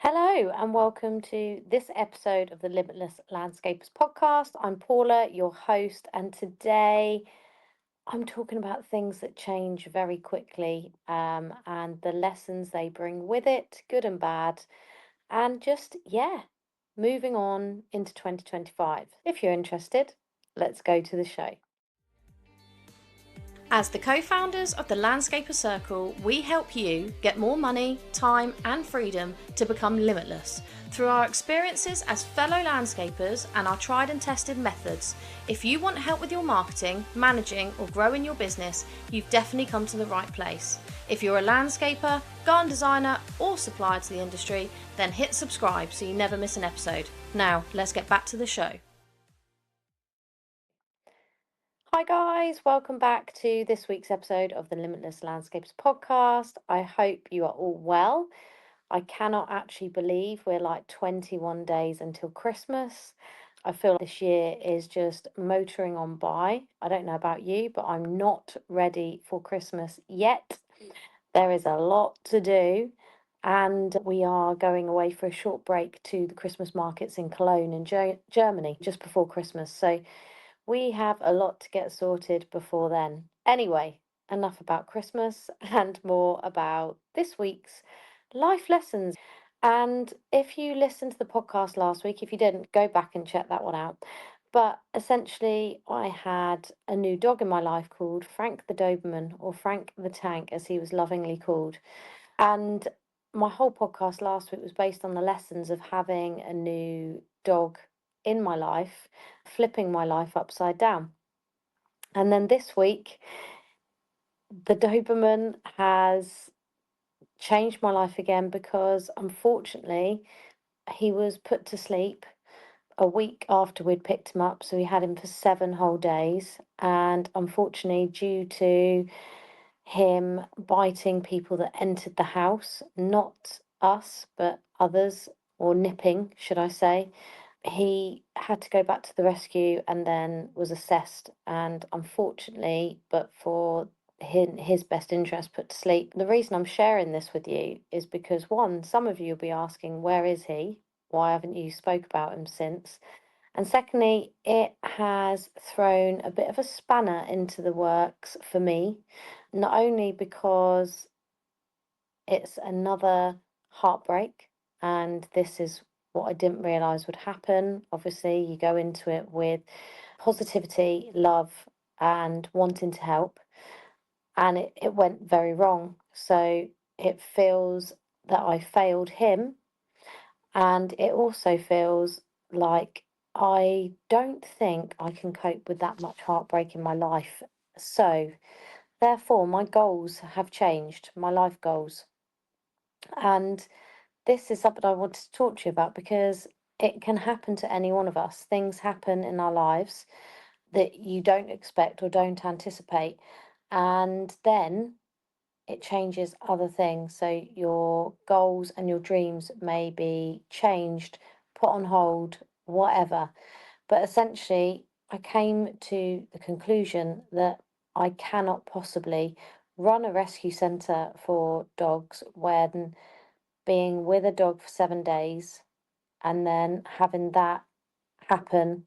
Hello, and welcome to this episode of the Limitless Landscapers podcast. I'm Paula, your host, and today I'm talking about things that change very quickly and the lessons they bring with it, good and bad, and moving on into 2025. If you're interested, let's go to the show. As the co-founders of the Landscaper Circle, we help you get more money, time and freedom to become limitless through our experiences as fellow landscapers and our tried and tested methods. If you want help with your marketing, managing or growing your business, you've definitely come to the right place. If you're a landscaper, garden designer or supplier to the industry, then hit subscribe so you never miss an episode. Now, let's get back to the show. Hi, guys, welcome back to this week's episode of the Limitless Landscapes podcast. I hope you are all well. I cannot actually believe we're like 21 days until Christmas. I feel this year is just motoring on by. I don't know about you, but I'm not ready for Christmas yet. There is a lot to do, and we are going away for a short break to the Christmas markets in Cologne in Germany just before Christmas. So we have a lot to get sorted before then. Anyway, enough about Christmas and more about this week's life lessons. And if you listened to the podcast last week, if you didn't, go back and check that one out. But essentially, I had a new dog in my life called Frank the Doberman, or Frank the Tank, as he was lovingly called. And my whole podcast last week was based on the lessons of having a new dog in my life, flipping my life upside down. And then this week, the Doberman has changed my life again because unfortunately, he was put to sleep a week after we'd picked him up. So we had him for 7 whole days. And unfortunately, due to him biting people that entered the house, not us, but others, or nipping, should I say, he had to go back to the rescue and then was assessed and unfortunately, but for his best interest, put to sleep. The reason I'm sharing this with you is because one, some of you will be asking, where is he? Why haven't you spoke about him since? And secondly, it has thrown a bit of a spanner into the works for me, not only because it's another heartbreak, and this is what I didn't realise would happen. Obviously, you go into it with positivity, love, and wanting to help, and it went very wrong. So it feels that I failed him, and it also feels like I don't think I can cope with that much heartbreak in my life. So, therefore, my goals have changed, my life goals. And this is something I wanted to talk to you about because it can happen to any one of us. Things happen in our lives that you don't expect or don't anticipate. And then it changes other things. So your goals and your dreams may be changed, put on hold, whatever. But essentially, I came to the conclusion that I cannot possibly run a rescue centre for dogs when being with a dog for 7 days and then having that happen,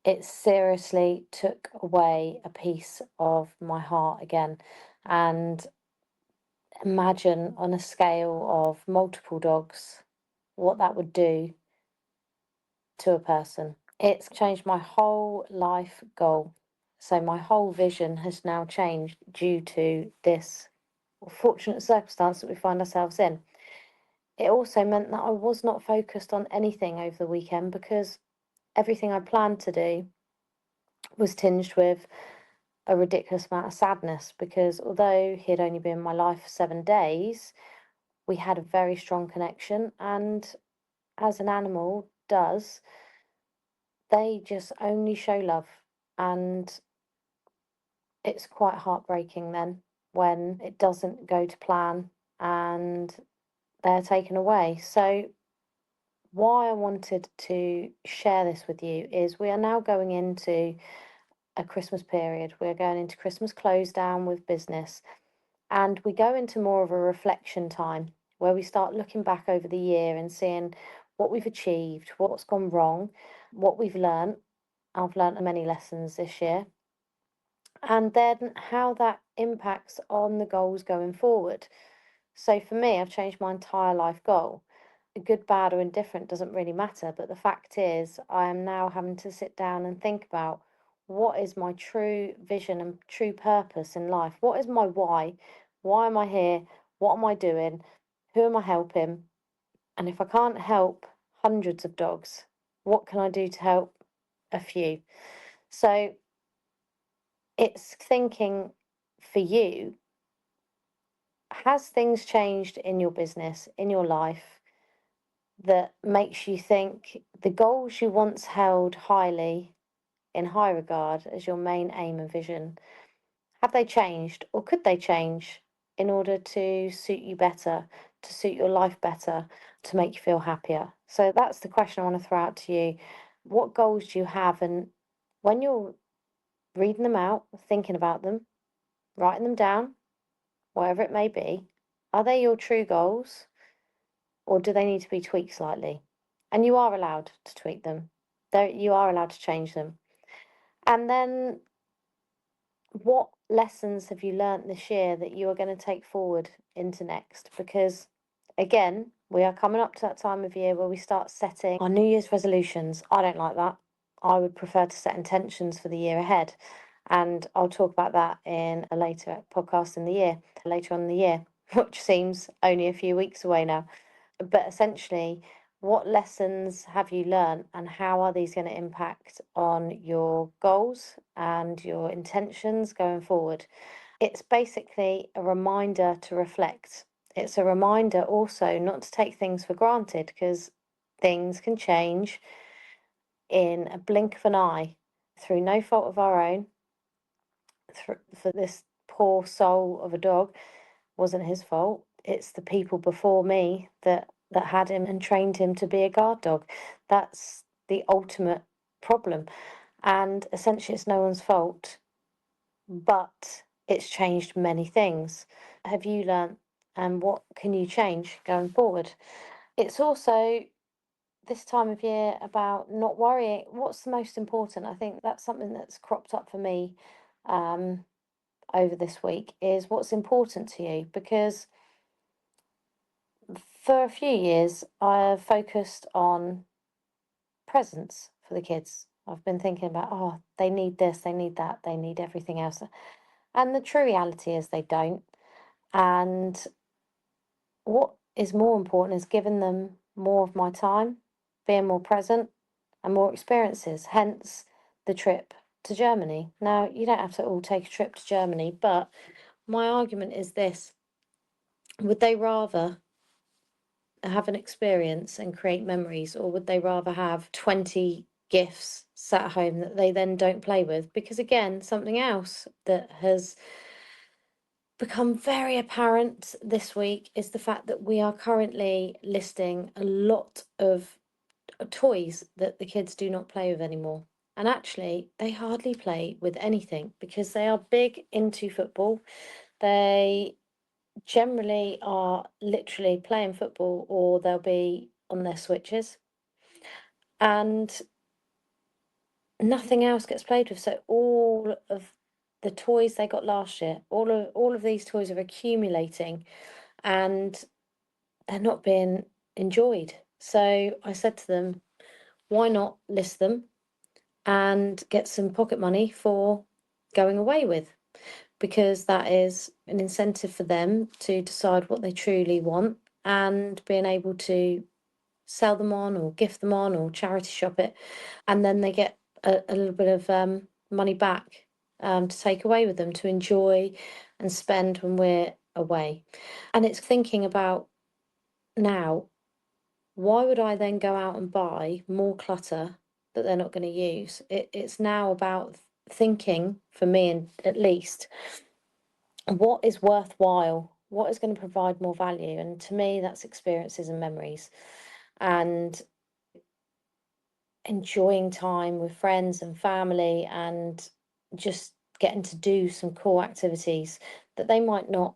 it seriously took away a piece of my heart again. And imagine on a scale of multiple dogs what that would do to a person. It's changed my whole life goal. So my whole vision has now changed due to this fortunate circumstance that we find ourselves in. It also meant that I was not focused on anything over the weekend because everything I planned to do was tinged with a ridiculous amount of sadness because although he had only been in my life for 7 days, we had a very strong connection. And as an animal does, they just only show love. And it's quite heartbreaking then when it doesn't go to plan and they're taken away. So why I wanted to share this with you is we are now going into a Christmas period. We're going into Christmas close down with business, and we go into more of a reflection time. where we start looking back over the year and seeing what we've achieved, what's gone wrong, what we've learnt. I've learnt many lessons this year, and then how that impacts on the goals going forward. So for me, I've changed my entire life goal. Good, bad, or indifferent doesn't really matter, but the fact is, I am now having to sit down and think about what is my true vision and true purpose in life? What is my why? Why am I here? What am I doing? Who am I helping? And if I can't help hundreds of dogs, what can I do to help a few? So it's thinking for you, has things changed in your business, in your life, that makes you think the goals you once held highly in high regard as your main aim and vision, have they changed or could they change in order to suit you better, to suit your life better, to make you feel happier? So that's the question I want to throw out to you. What goals do you have? And when you're reading them out, thinking about them, writing them down, whatever it may be, are they your true goals or do they need to be tweaked slightly? And you are allowed to tweak them. You are allowed to change them. And then what lessons have you learnt this year that you are going to take forward into next? Because again, we are coming up to that time of year where we start setting our New Year's resolutions. I don't like that. I would prefer to set intentions for the year ahead. And I'll talk about that in a later podcast in the year, later on in the year, which seems only a few weeks away now. But essentially, what lessons have you learned and how are these going to impact on your goals and your intentions going forward? It's basically a reminder to reflect. It's a reminder also not to take things for granted because things can change in a blink of an eye through no fault of our own. For this poor soul of a dog, wasn't his fault. It's the people before me that had him and trained him to be a guard dog. That's the ultimate problem. And essentially, it's no one's fault, but it's changed many things. Have you learnt, and what can you change going forward? It's also this time of year about not worrying. What's the most important? I think that's something that's cropped up for me um, over this week is what's important to you, because for a few years I've focused on presents for the kids. I've been thinking about, oh, they need this, they need that, they need everything else. And the true reality is they don't. And what is more important is giving them more of my time, being more present, and more experiences, hence the trip to Germany. Now, you don't have to all take a trip to Germany, but my argument is this: would they rather have an experience and create memories, or would they rather have 20 gifts sat at home that they then don't play with? Because, again, something else that has become very apparent this week is the fact that we are currently listing a lot of toys that the kids do not play with anymore. And actually, they hardly play with anything because they are big into football. They generally are literally playing football or they'll be on their switches and nothing else gets played with. So all of the toys they got last year, all of these toys are accumulating and they're not being enjoyed. So I said to them, why not list them and get some pocket money for going away with? Because that is an incentive for them to decide what they truly want and being able to sell them on or gift them on or charity shop it. And then they get a little bit of money back to take away with them to enjoy and spend when we're away. And it's thinking about now, why would I then go out and buy more clutter that they're not going to use? It's now about thinking, for me and at least, what is worthwhile, what is going to provide more value. And to me, that's experiences and memories and enjoying time with friends and family and just getting to do some cool activities that they might not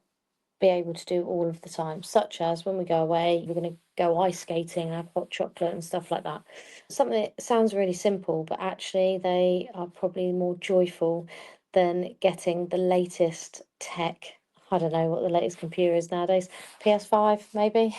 be able to do all of the time, such as when we go away, we're going to go ice skating, have hot chocolate and stuff like that. Something that sounds really simple, but actually they are probably more joyful than getting the latest tech. I don't know what the latest computer is nowadays, PS5 maybe.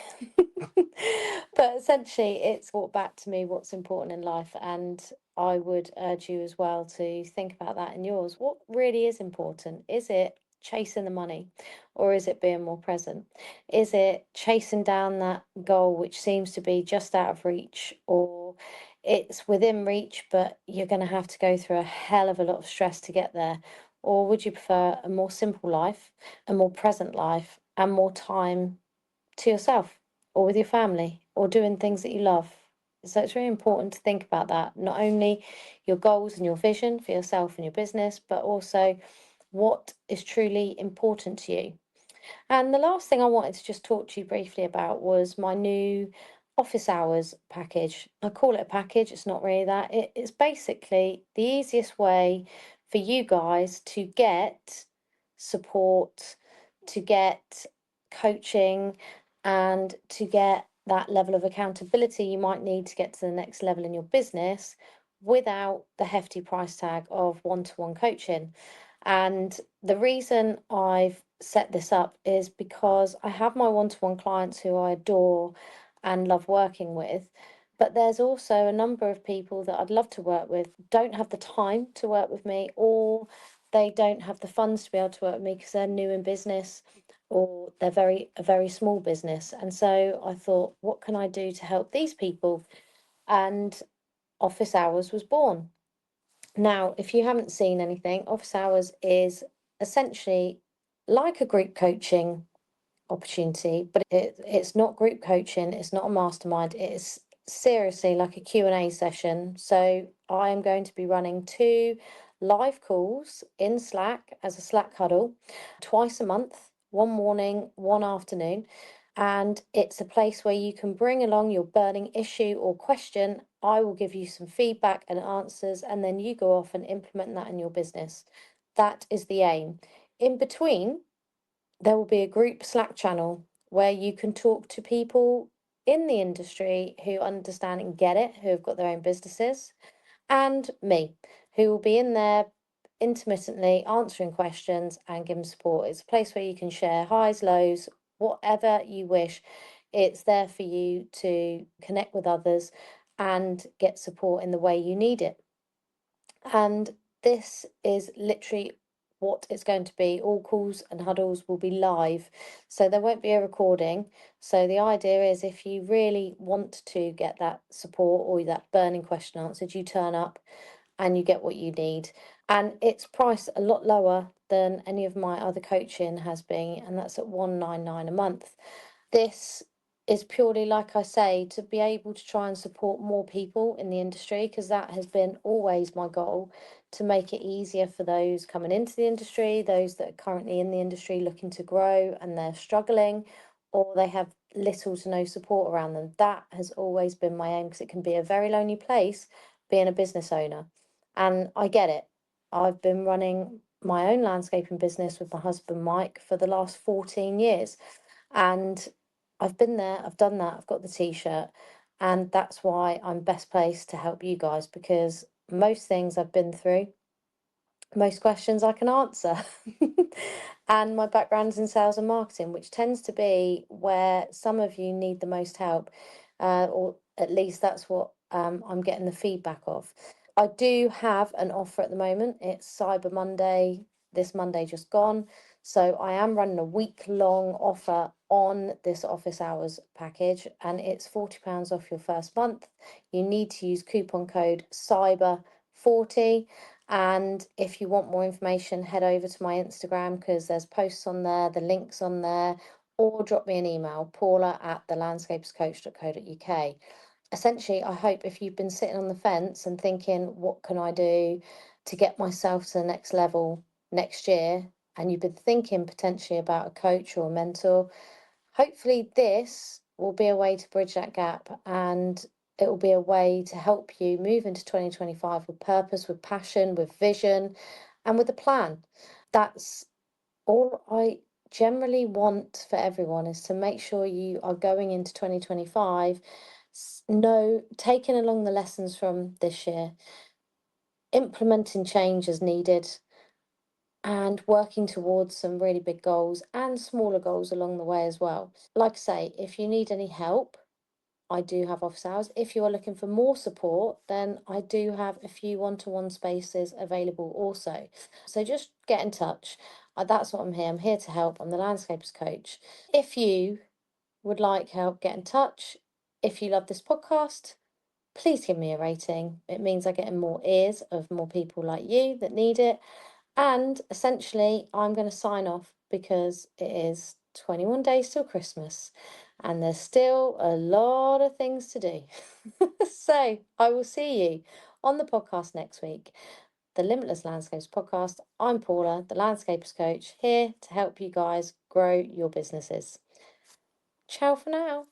But essentially, it's brought back to me what's important in life, and I would urge you as well to think about that in yours. What really is important? Is it chasing the money, or is it being more present? Is it chasing down that goal which seems to be just out of reach, or it's within reach, but you're going to have to go through a hell of a lot of stress to get there? Or would you prefer a more simple life, a more present life, and more time to yourself or with your family or doing things that you love? So it's really important to think about that, not only your goals and your vision for yourself and your business, but also what is truly important to you. And the last thing I wanted to just talk to you briefly about was my new office hours package. I call it a package, it's not really that. It's basically the easiest way for you guys to get support, to get coaching, and to get that level of accountability you might need to get to the next level in your business without the hefty price tag of one-to-one coaching. And the reason I've set this up is because I have my one to one clients who I adore and love working with. But there's also a number of people that I'd love to work with, don't have the time to work with me, or they don't have the funds to be able to work with me because they're new in business or they're a very small business. And so I thought, what can I do to help these people? And Office Hours was born. Now, if you haven't seen anything, Office Hours is essentially like a group coaching opportunity, but it's not group coaching, it's not a mastermind, it's seriously like a Q&A session. So I am going to be running two live calls in Slack as a Slack huddle twice a month, one morning, one afternoon. And it's a place where you can bring along your burning issue or question. I will give you some feedback and answers, and then you go off and implement that in your business. That is the aim. In between, there will be a group Slack channel where you can talk to people in the industry who understand and get it, who have got their own businesses, and me, who will be in there intermittently answering questions and giving support. It's a place where you can share highs, lows, whatever you wish. It's there for you to connect with others and get support in the way you need it. And this is literally what it's going to be. All calls and huddles will be live, so there won't be a recording. So the idea is if you really want to get that support or that burning question answered, you turn up and you get what you need. And it's priced a lot lower than any of my other coaching has been, and that's at 199 a month. This is purely, like I say, to be able to try and support more people in the industry, because that has been always my goal, to make it easier for those coming into the industry, those that are currently in the industry looking to grow and they're struggling, or they have little to no support around them. That has always been my aim, because it can be a very lonely place being a business owner. And I get it. I've been running my own landscaping business with my husband Mike for the last 14 years. And I've been there, I've done that, I've got the t-shirt, and that's why I'm best placed to help you guys, because most things I've been through, most questions I can answer. And my background's in sales and marketing, which tends to be where some of you need the most help, or at least that's what I'm getting the feedback of. I do have an offer at the moment. It's Cyber Monday, this Monday just gone. So I am running a week-long offer on this office hours package, and it's £40 off your first month. You need to use coupon code CYBER40. And if you want more information, head over to my Instagram, because there's posts on there, the links on there, or drop me an email, paula@thelandscaperscoach.co.uk. Essentially, I hope if you've been sitting on the fence and thinking, what can I do to get myself to the next level next year? And you've been thinking potentially about a coach or a mentor, hopefully this will be a way to bridge that gap, and it will be a way to help you move into 2025 with purpose, with passion, with vision, and with a plan. That's all I generally want for everyone is to make sure you are going into 2025, taking along the lessons from this year, implementing change as needed, and working towards some really big goals and smaller goals along the way as well. Like I say, if you need any help, I do have office hours. If you are looking for more support, then I do have a few one-to-one spaces available also. So just get in touch. That's what I'm here. I'm here to help. I'm the landscapers coach. If you would like help, get in touch. If you love this podcast, please give me a rating. It means I get in more ears of more people like you that need it. And essentially, I'm going to sign off because it is 21 days till Christmas and there's still a lot of things to do. So I will see you on the podcast next week, the Limitless Landscapes podcast. I'm Paula, the Landscapers Coach, here to help you guys grow your businesses. Ciao for now.